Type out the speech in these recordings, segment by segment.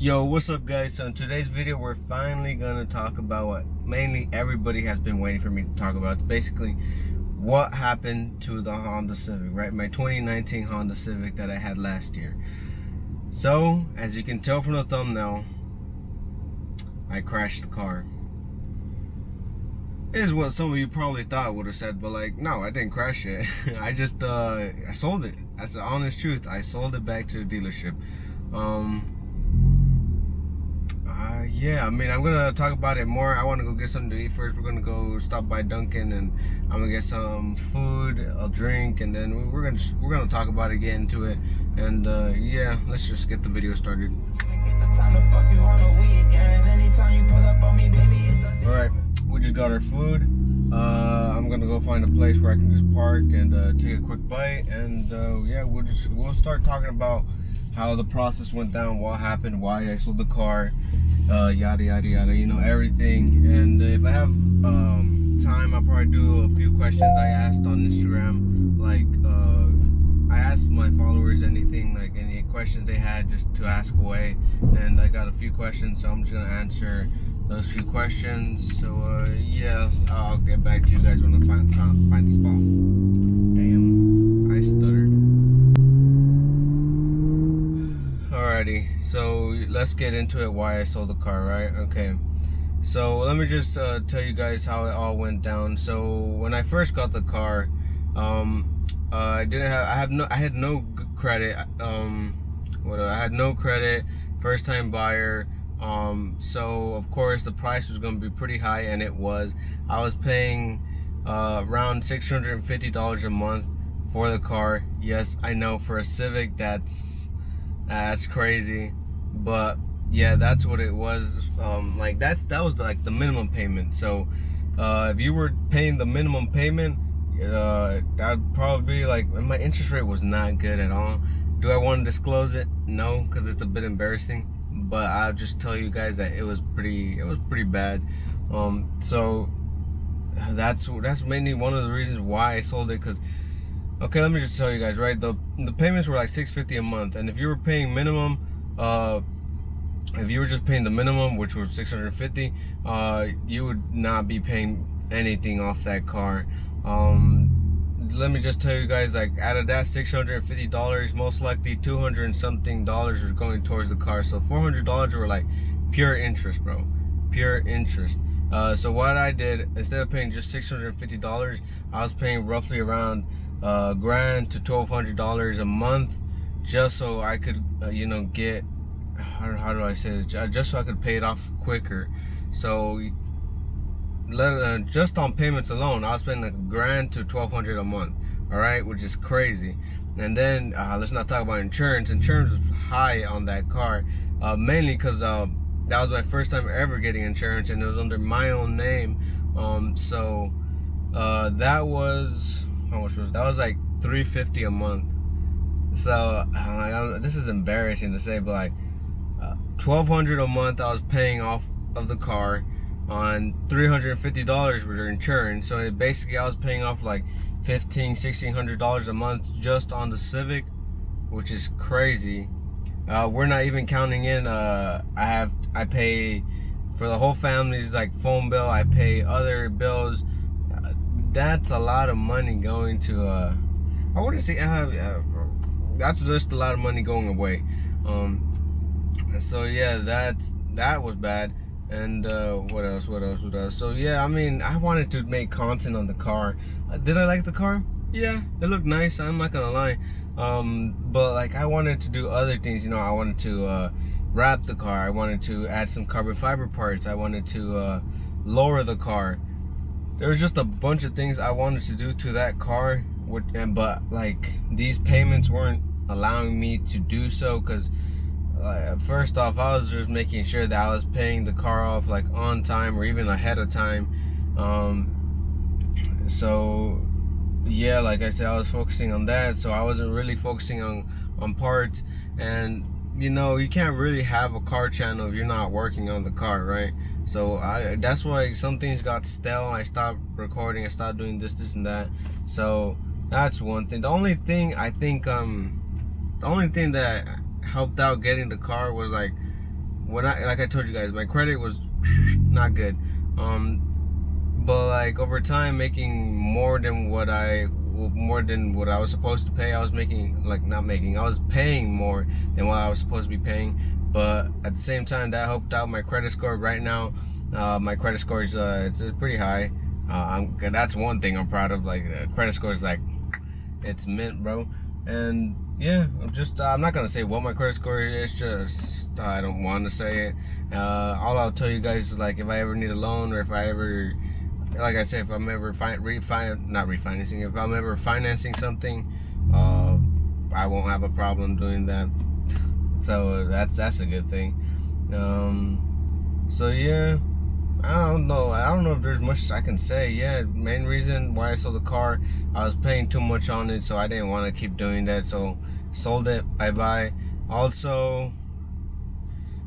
Yo, what's up guys? So in today's video we're finally gonna talk about what mainly everybody has been waiting for me to talk about. Basically what happened to the Honda Civic, right? My 2019 Honda Civic that I had last year. So as you can tell from the thumbnail, I crashed the car. Is what some of you probably thought would have said, but like, no, I didn't crash it. I just I sold it. That's the honest truth. I sold it back to the dealership. Yeah, I mean, I'm gonna talk about it more. I want to go get something to eat first. We're gonna go stop by Dunkin' and I'm gonna get some food, a drink, and then we're gonna talk about it, get into it, and yeah, let's just get the video started. All right, we just got our food. I'm gonna go find a place where I can just park and take a quick bite, and yeah, we'll start talking about how the process went down, what happened, why I sold the car, yada yada yada, you know, everything. And if I have time, I'll probably do a few questions I asked on Instagram. Like I asked my followers anything, like any questions they had, just to ask away, and I got a few questions, so I'm just gonna answer those few questions. So yeah, I'll get back to you guys when I find the spot. Damn, I stuttered. Alrighty, so let's get into it, why I sold the car, right? Okay, so let me just tell you guys how it all went down. So when I first got the car, I had no credit. I had no credit, first time buyer. So of course the price was going to be pretty high, and it was. I was paying around $650 a month for the car. Yes, I know, for a Civic that's crazy, but yeah, that's what it was. Like that was like the minimum payment. So if you were paying the minimum payment, that'd probably be like, my interest rate was not good at all. Do I want to disclose it? No, because it's a bit embarrassing, but I'll just tell you guys that it was pretty bad. So that's mainly one of the reasons why I sold it. Because okay, let me just tell you guys, right? The payments were like $650 a month, and if you were paying minimum, if you were just paying the minimum, which was $650, you would not be paying anything off that car. Let me just tell you guys, like, out of that $650, most likely 200 and something dollars were going towards the car. So $400 were like pure interest, bro, pure interest. So what I did, instead of paying just $650, I was paying roughly around $1,000 to $1,200 a month, just so I could you know, get, how do I say this, just so I could pay it off quicker. So just on payments alone, I was paying like $1,000 to $1,200 a month. All right, which is crazy. And then let's not talk about insurance. Insurance was high on that car, mainly because that was my first time ever getting insurance, and it was under my own name. So that was, how much was that? Was like $350 a month. So this is embarrassing to say, but like $1,200 a month I was paying off of the car, on $350 was insurance. So basically I was paying off like $1,500–1,600 a month just on the Civic, which is crazy. We're not even counting in I pay for the whole family's like phone bill, I pay other bills. That's a lot of money going to I wouldn't say that's just a lot of money going away. So yeah, that was bad. And what else? So yeah, I mean, I wanted to make content on the car. Did I like the car? Yeah, it looked nice, I'm not gonna lie. But like, I wanted to do other things, you know. I wanted to wrap the car, I wanted to add some carbon fiber parts, I wanted to lower the car. There was just a bunch of things I wanted to do to that car, but like, these payments weren't allowing me to do so. Because first off, I was just making sure that I was paying the car off like on time or even ahead of time. So yeah, like I said, I was focusing on that, so I wasn't really focusing on parts. And you know, you can't really have a car channel if you're not working on the car, right? So that's why some things got stale. I stopped recording, I stopped doing this and that. So that's one thing. The only thing I think the only thing that helped out getting the car was like when like I told you guys, my credit was not good. But like over time, making more than what I was supposed to pay. I was making, like, not making, I was paying more than what I was supposed to be paying. But at the same time, that helped out my credit score. Right now, my credit score is it's pretty high. That's one thing I'm proud of. Like, credit score is like, it's mint, bro. And yeah, I'm not gonna say what my credit score is. Just I don't want to say it. All I'll tell you guys is, like, if I ever need a loan, or if I ever, like I said, if I'm ever if I'm ever financing something, I won't have a problem doing that. So that's a good thing. So yeah, I don't know if there's much I can say. Yeah, main reason why I sold the car, I was paying too much on it, so I didn't want to keep doing that, so sold it. Bye. Also,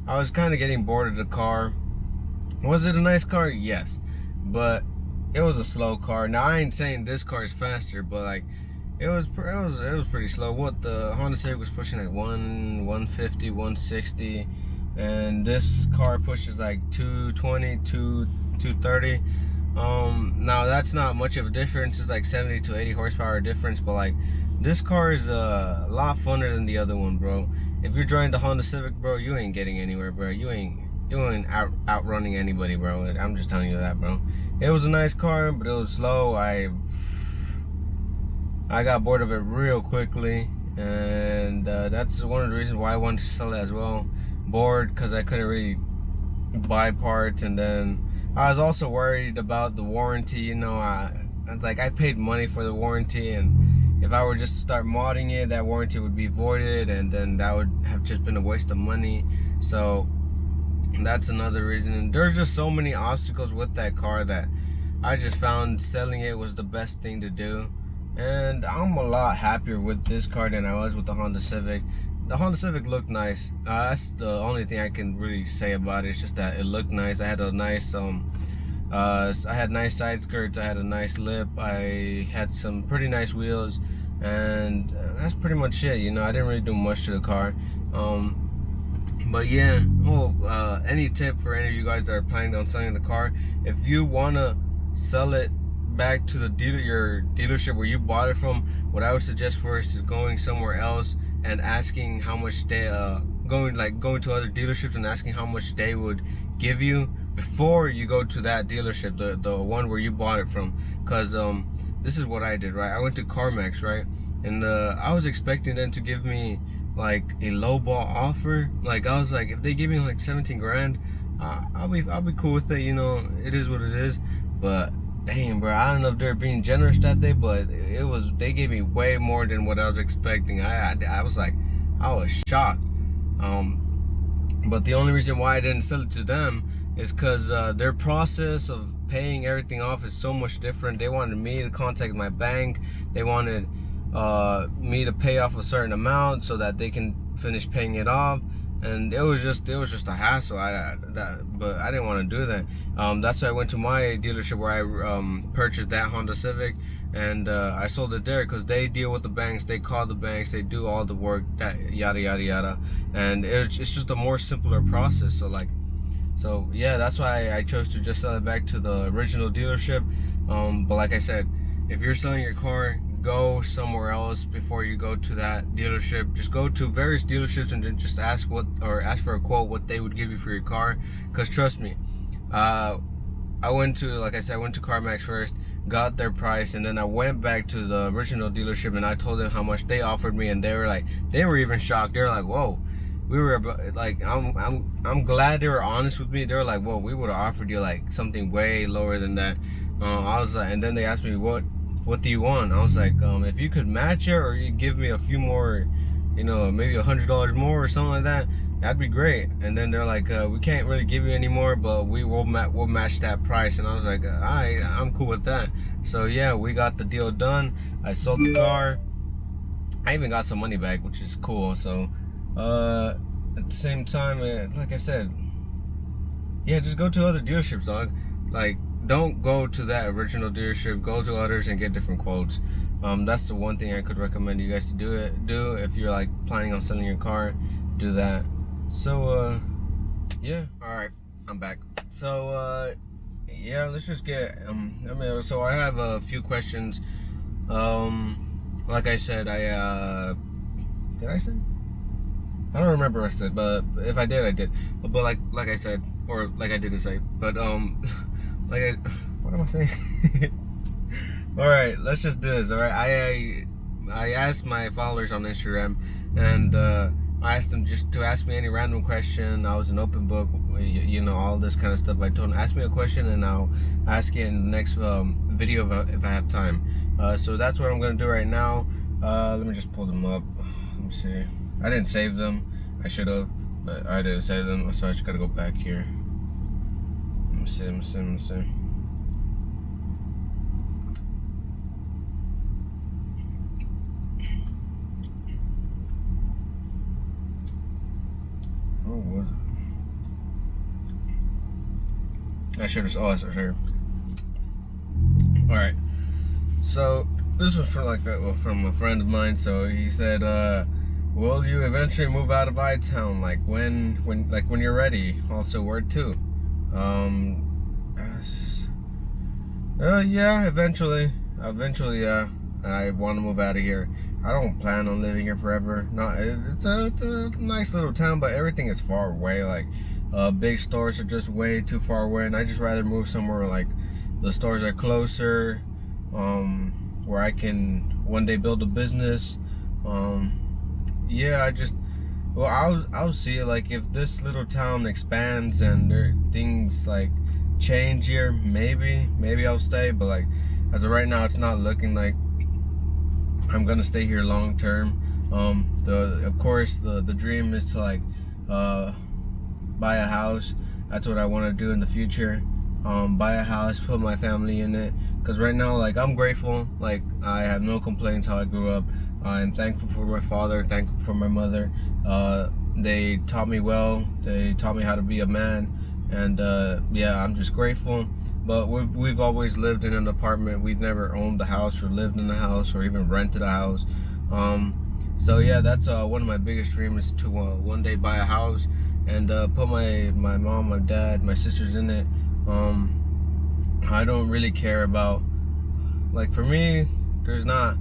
I was kind of getting bored of the car. Was it a nice car? Yes, but it was a slow car. Now, I ain't saying this car is faster, but like, it was pretty slow. What the Honda Civic was pushing like 150, 160, and this car pushes like 220, 230. Now that's not much of a difference. It's like 70 to 80 horsepower difference, but like, this car is a lot funner than the other one, bro. If you're driving the Honda Civic, bro, you ain't getting anywhere, bro. You ain't outrunning anybody, bro. I'm just telling you that, bro. It was a nice car, but it was slow. I got bored of it real quickly, and that's one of the reasons why I wanted to sell it as well. Bored because I couldn't really buy parts, and then I was also worried about the warranty. You know, I paid money for the warranty, and if I were just to start modding it, that warranty would be voided, and then that would have just been a waste of money. So that's another reason. And there's just so many obstacles with that car that I just found selling it was the best thing to do. And I'm a lot happier with this car than I was with the Honda Civic. The Honda Civic looked nice. That's the only thing I can really say about it. It's just that it looked nice. I had a nice I had nice side skirts. I had a nice lip. I had some pretty nice wheels, and that's pretty much it. You know, I didn't really do much to the car. But yeah, any tip for any of you guys that are planning on selling the car? If you wanna sell it back to the your dealership where you bought it from, what I would suggest first is going somewhere else and asking how much they going to other dealerships and asking how much they would give you before you go to that dealership, the one where you bought it from. Because this is what I did, right? I went to CarMax, right? And I was expecting them to give me like a lowball offer. Like, I was like, if they give me like 17 grand, I'll be cool with it. You know, it is what it is. But dang, bro, I don't know if they're being generous that day, but they gave me way more than what I was expecting. I was like, I was shocked. But the only reason why I didn't sell it to them is because their process of paying everything off is so much different. They wanted me to contact my bank. They wanted me to pay off a certain amount so that they can finish paying it off, and it was just a hassle. But I didn't want to do that. That's why I went to my dealership where I purchased that Honda Civic, and I sold it there because they deal with the banks. They call the banks. They do all the work. That yada yada yada, and it's just a more simpler process. So yeah, that's why I chose to just sell it back to the original dealership. But like I said, if you're selling your car, go somewhere else before you go to that dealership. Just go to various dealerships and then just ask for a quote what they would give you for your car. Because trust me, I went to CarMax first, got their price, and then I went back to the original dealership and I told them how much they offered me, and they were even shocked. They were like, whoa. We were like, I'm glad they were honest with me. They were like, whoa, we would have offered you like something way lower than that. I was like, and then they asked me, what do you want? I was like, if you could match it, or you give me a few more, you know, maybe $100 more or something like that, that'd be great. And then they're like, we can't really give you any more, but we'll match that price. And I was like, I'm cool with that. So yeah, we got the deal done. I sold the car. I even got some money back, which is cool. So at the same time, like I said, yeah, just go to other dealerships, dog. Like, don't go to that original dealership. Go to others and get different quotes. That's the one thing I could recommend you guys to do if you're like planning on selling your car. Do that. So Yeah. All right, I'm back. So yeah, let's just get so I have a few questions. Like I said, I did I say? I don't remember what I said, but if I did, I did. But like I said, or like I didn't say, but what am I saying? All right, let's just do this. All right, I asked my followers on Instagram, and I asked them just to ask me any random question. I was an open book, you know, all this kind of stuff. I told them, ask me a question, and I'll ask it in the next video if I have time. So that's what I'm gonna do right now. Let me just pull them up. Let me see. I didn't save them. I should have, but I didn't save them, so I just gotta go back here. Let me see. Oh, was it? I should have. Oh, it's here. All right. So this was from a friend of mine. So he said, "Will you eventually move out of I-Town? Like when you're ready?" Also, word two. Yeah, eventually, yeah. I want to move out of here. I don't plan on living here forever. It's a nice little town, but everything is far away. Like, big stores are just way too far away, and I just rather move somewhere like the stores are closer, where I can one day build a business. Yeah, I'll see it. Like, if this little town expands and things like change here, maybe I'll stay. But like, as of right now, it's not looking like I'm gonna stay here long term. Of course the dream is to like buy a house. That's what I want to do in the future. Buy a house, put my family in it. Cause right now, like, I'm grateful. Like, I have no complaints how I grew up. I'm thankful for my father, thankful for my mother. They taught me well. They taught me how to be a man, and yeah, I'm just grateful. But we've always lived in an apartment. We've never owned a house or lived in a house or even rented a house. So yeah, that's one of my biggest dreams, is to one day buy a house and put my mom, my dad, my sisters in it. I don't really care about, like, for me, there's not.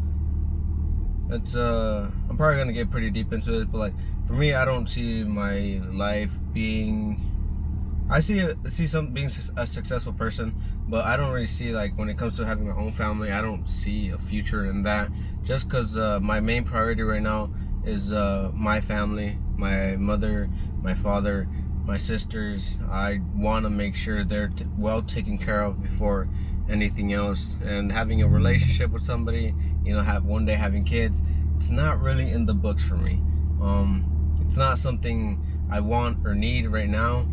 It's I'm probably gonna get pretty deep into it, but like, for me, I don't see my life being. I see some being a successful person, but I don't really see, like, when it comes to having my own family, I don't see a future in that. Just because my main priority right now is my family, my mother, my father, my sisters. I want to make sure they're well taken care of before anything else. And having a relationship with somebody, you know, one day having kids, it's not really in the books for me. It's not something I want or need right now.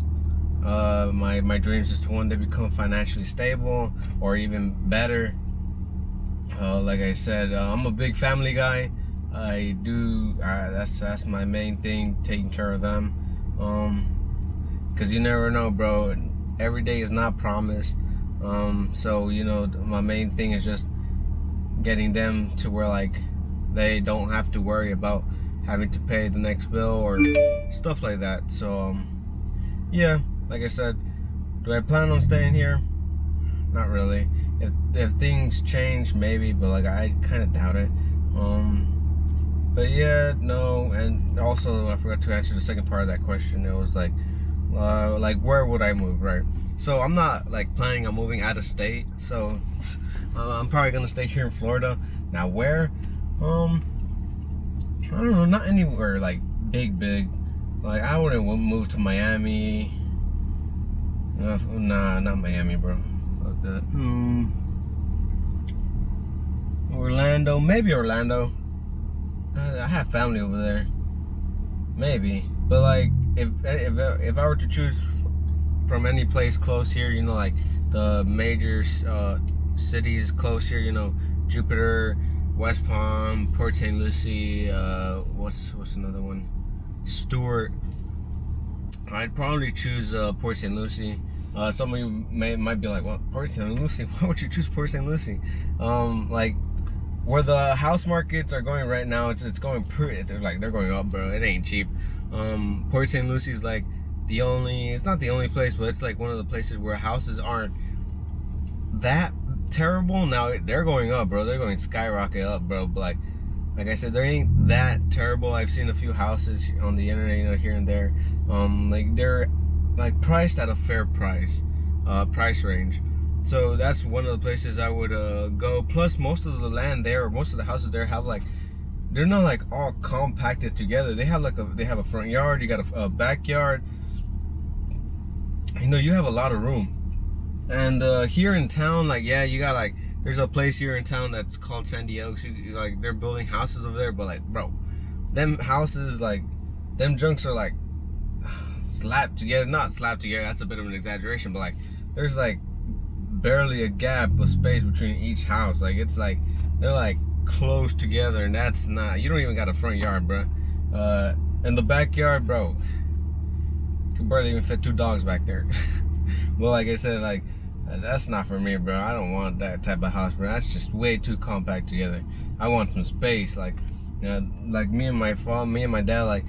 My dreams is to one day become financially stable, or even better. Like I said, I'm a big family guy. That's my main thing, taking care of them. Cause you never know, bro. Every day is not promised. So, you know, my main thing is just getting them to where, like, they don't have to worry about having to pay the next bill or stuff like that. So yeah, like I said, do I plan on staying here? Not really. If things change, maybe, but like, I kind of doubt it. But yeah, no. And also, I forgot to answer the second part of that question. It was like where would I move, right? So I'm not like planning on moving out of state, so I'm probably gonna stay here in Florida. Now where? I don't know, not anywhere like big. Like, I wouldn't move to Miami. Nah, not Miami, bro. Fuck that. Orlando, maybe Orlando. I have family over there. Maybe, but like, if I were to choose from any place close here, you know, like the major cities close here, you know, Jupiter, West Palm, Port St. Lucie, what's another one? Stewart. I'd probably choose Port St. Lucie. Some of you might be like, "Well, Port St. Lucie? Why would you choose Port St. Lucie?" Like, where the house markets are going right now, it's going pretty. They're going up, bro. It ain't cheap. Port St. Lucie's like it's not the only place, but it's like one of the places where houses aren't that terrible. Now they're going up, bro. They're going skyrocket up, bro. But like I said, they ain't that terrible. I've seen a few houses on the internet, you know, here and there. Like they're like priced at a fair price range. So that's one of the places I would go. Plus, most of the land there, or most of the houses there, have like, they're not like all compacted together. They have like they have a front yard. You got a backyard. You know, you have a lot of room. And here in town, like, yeah, you got like, there's a place here in town that's called San Diego. So like, they're building houses over there, but like, bro, them houses, like, them junks are like slapped together. Not slapped together, that's a bit of an exaggeration, but like, there's like barely a gap of space between each house. Like, it's like they're like close together, and that's not, you don't even got a front yard, bro. In the backyard, bro, you can barely even fit 2 dogs back there. Well, like I said, like, that's not for me, bro. I don't want that type of house, bro. That's just way too compact together. I want some space. Like, like me and my dad, like,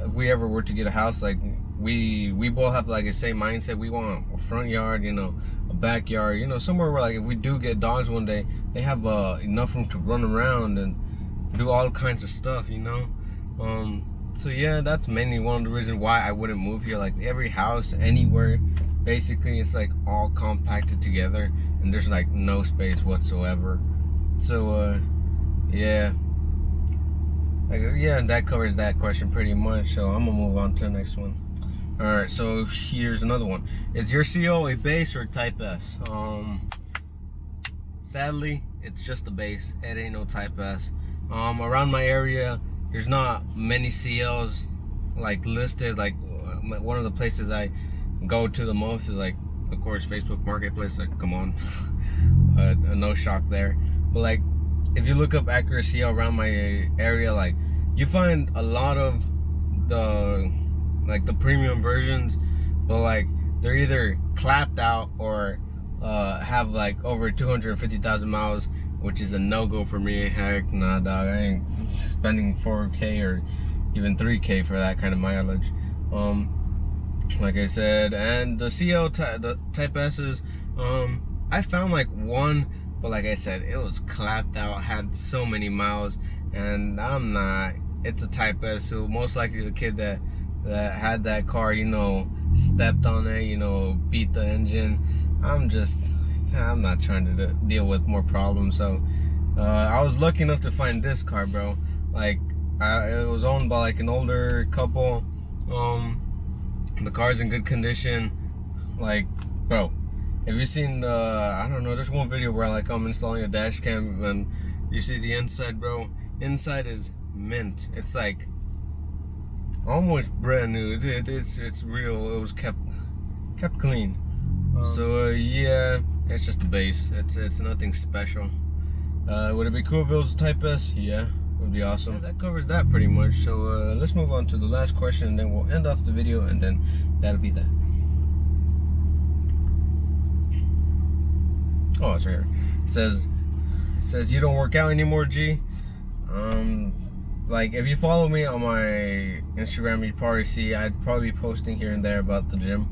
if we ever were to get a house, like, we both have like the same mindset. We want a front yard, you know, a backyard, you know, somewhere where, like, if we do get dogs one day, they have enough room to run around and do all kinds of stuff, you know. So yeah, that's mainly one of the reasons why I wouldn't move here. Like, every house anywhere, basically, it's like all compacted together, and there's like no space whatsoever. So yeah, like, yeah, that covers that question pretty much. So I'm gonna move on to the next one. All right, so here's another one. Is your CO a base or a Type S? Sadly, it's just a base. It ain't no Type S. Around my area, there's not many CLs like listed. Like, one of the places I go to the most is, like, of course, Facebook Marketplace. Like, come on, no shock there. But like, if you look up accuracy around my area, like, you find a lot of the premium versions, but like, they're either clapped out or have like over 250,000 miles, which is a no-go for me. Heck nah, dog, I ain't spending 4K or even 3K for that kind of mileage. Like I said, and the the Type S's, I found like one, but like I said, it was clapped out, had so many miles, and I'm not, it's a Type S, so most likely the kid that had that car, you know, stepped on it, you know, beat the engine. I'm not trying to deal with more problems. So I was lucky enough to find this car, bro. Like, it was owned by like an older couple. The car's in good condition. Like, bro, have you seen I don't know, there's one video where like I'm installing a dash cam and you see the inside, bro. Inside is mint. It's like almost brand new. It's real. It was kept clean. So yeah, it's just a base. It's nothing special. Would it be cool if it was a Type S? Yeah, it would be awesome. Yeah, that covers that pretty much. So let's move on to the last question, and then we'll end off the video, and then that'll be that. Oh, it's right here. It says you don't work out anymore, G. Like, if you follow me on my Instagram, you'd probably see I'd probably be posting here and there about the gym.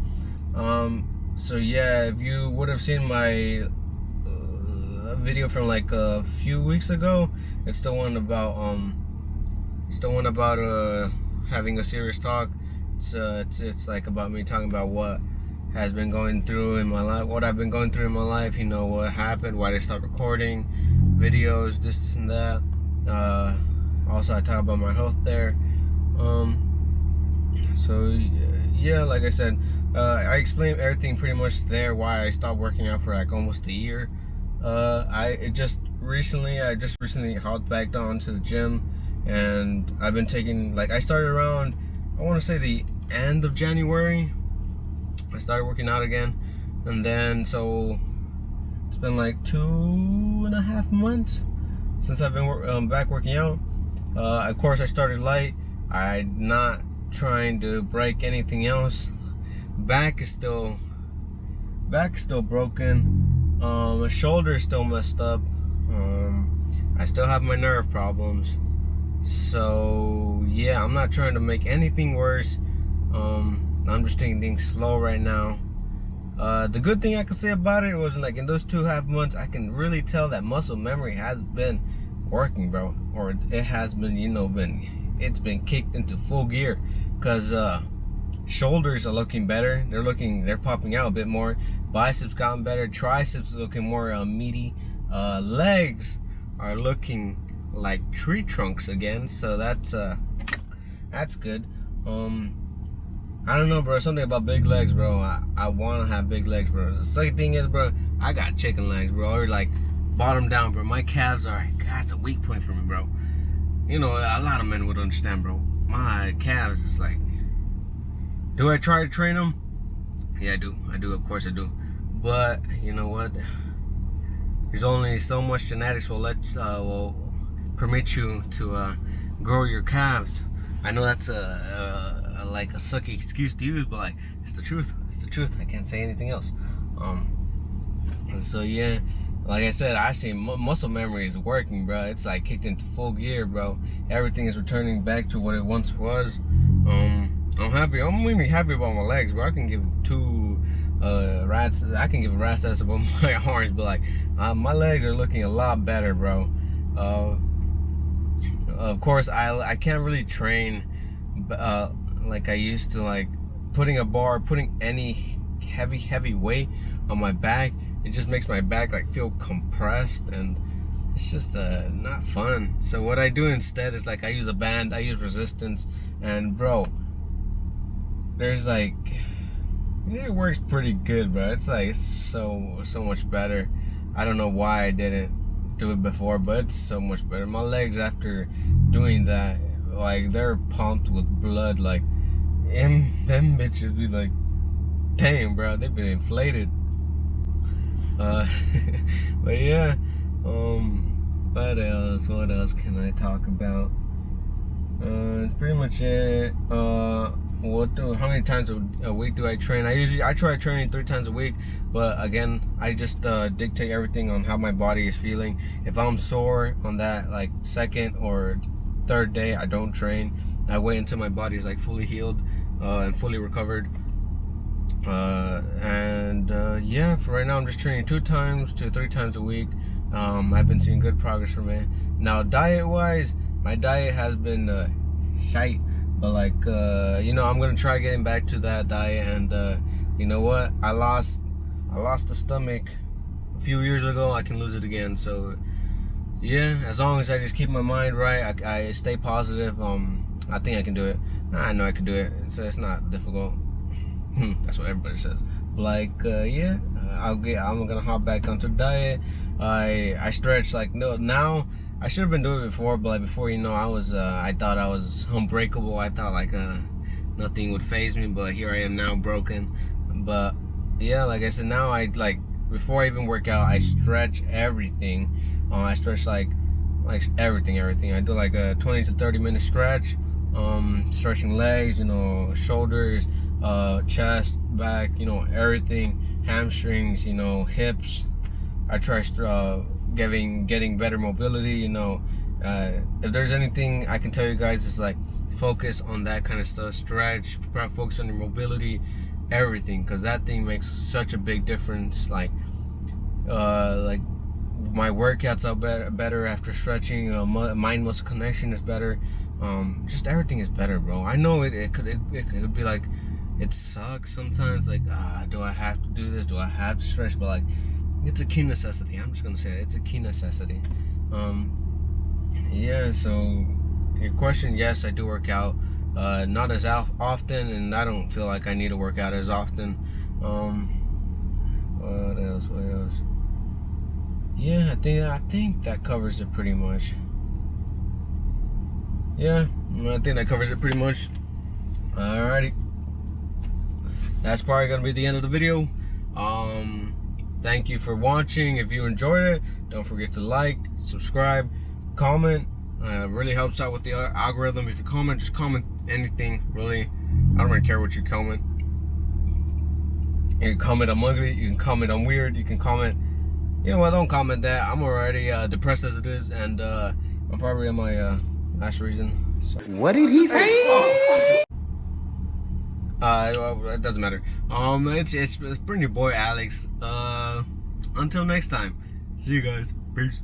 So yeah, if you would have seen my video from like a few weeks ago, it's the one about having a serious talk. It's like about me talking about what has been going through in my life, what I've been going through in my life, you know, what happened, why they stopped recording videos, this and that. Also, I talk about my health there. So yeah, like I said, I explained everything pretty much there, why I stopped working out for like almost a year. I just recently hopped back on to the gym, and I've been taking, like, I started around, I want to say the end of January. I started working out again, and then so it's been like 2.5 months since I've been back working out. Of course, I started light. I'm not trying to break anything else. Back is still broken. My shoulder is still messed up. I still have my nerve problems. So yeah, I'm not trying to make anything worse. I'm just taking things slow right now. The good thing I can say about it was, like, in those 2.5 months, I can really tell that muscle memory has been working, bro. Or it has been, you know, it's been kicked into full gear. Cause shoulders are looking better. They're popping out a bit more. Biceps gotten better. Triceps looking more meaty. Legs are looking like tree trunks again. So that's good. I don't know, bro. Something about big legs, bro. I want to have big legs, bro. The second thing is, bro, I got chicken legs, bro. Or like bottom down, bro. My calves are, that's a weak point for me, bro. You know, a lot of men would understand, bro. My calves is like, do I try to train them? Yeah, I do. Of course I do. But you know what? There's only so much genetics will permit you to grow your calves. I know that's like a sucky excuse to use, but like, it's the truth. It's the truth. I can't say anything else. So yeah, like I said, I see muscle memory is working, bro. It's like kicked into full gear, bro. Everything is returning back to what it once was. I'm happy. I'm really happy about my legs, bro. I can give I can give a rat's ass about my arms, but like, my legs are looking a lot better, bro. Of course, I can't really train like I used to, like putting any heavy weight on my back. It just makes my back like feel compressed, and it's just not fun. So what I do instead is, like, I use a band, I use resistance, and bro, there's like, it works pretty good, bro. It's like so much better. I don't know why I didn't do it before, but it's so much better. My legs after doing that, like, they're pumped with blood. Like, them bitches be like, dang, bro, they've been inflated. But yeah, what else can I talk about? It's pretty much it. How many times a week do I train? I try training 3 times a week, but again, I just dictate everything on how my body is feeling. If I'm sore on that, like, second or third day, I don't train. I wait until my body is like fully healed and fully recovered. Yeah, for right now, I'm just training 2 to 3 times a week. I've been seeing good progress from it. Now, diet wise, my diet has been shite, but like, you know, I'm gonna try getting back to that diet. And you know what, I lost the stomach a few years ago. I can lose it again. So yeah, as long as I just keep my mind right, I stay positive, I think I can do it. I know I can do it. It's not difficult. That's what everybody says. Like, yeah, I'm gonna hop back onto the diet. I stretch, like, now. I should have been doing it before, but like before, you know, I thought I was unbreakable. I thought like nothing would faze me, but here I am now, broken. But yeah, like I said, now I, like, before I even work out, I stretch everything. I stretch like everything. I do like a 20 to 30 minute stretch. Stretching legs, you know, shoulders, chest, back, you know, everything, hamstrings, you know, hips. I try getting better mobility, you know. If there's anything I can tell you guys, is like, focus on that kind of stuff. Stretch, focus on your mobility, everything, because that thing makes such a big difference. Like my workouts are better after stretching. Mind muscle connection is better. Just everything is better, bro. I know it could be like, it sucks sometimes, like, do I have to do this, do I have to stretch? But like, it's a key necessity. I'm just gonna say it. It's a key necessity. Yeah, so your question, yes, I do work out, not as often, and I don't feel like I need to work out as often. What else? Yeah, I think that covers it pretty much. Yeah, I think that covers it pretty much. Alrighty, that's probably gonna be the end of the video. Thank you for watching. If you enjoyed it, don't forget to like, subscribe, comment. Really helps out with the algorithm. If you comment, just comment anything, really. I don't really care what you comment. You can comment I'm ugly, you can comment I'm weird, you can comment, you know what, don't comment that. I'm already depressed as it is, and I'm probably on my last reason. So. What did he say? Well, it doesn't matter. It's been your boy Alex. Until next time. See you guys. Peace.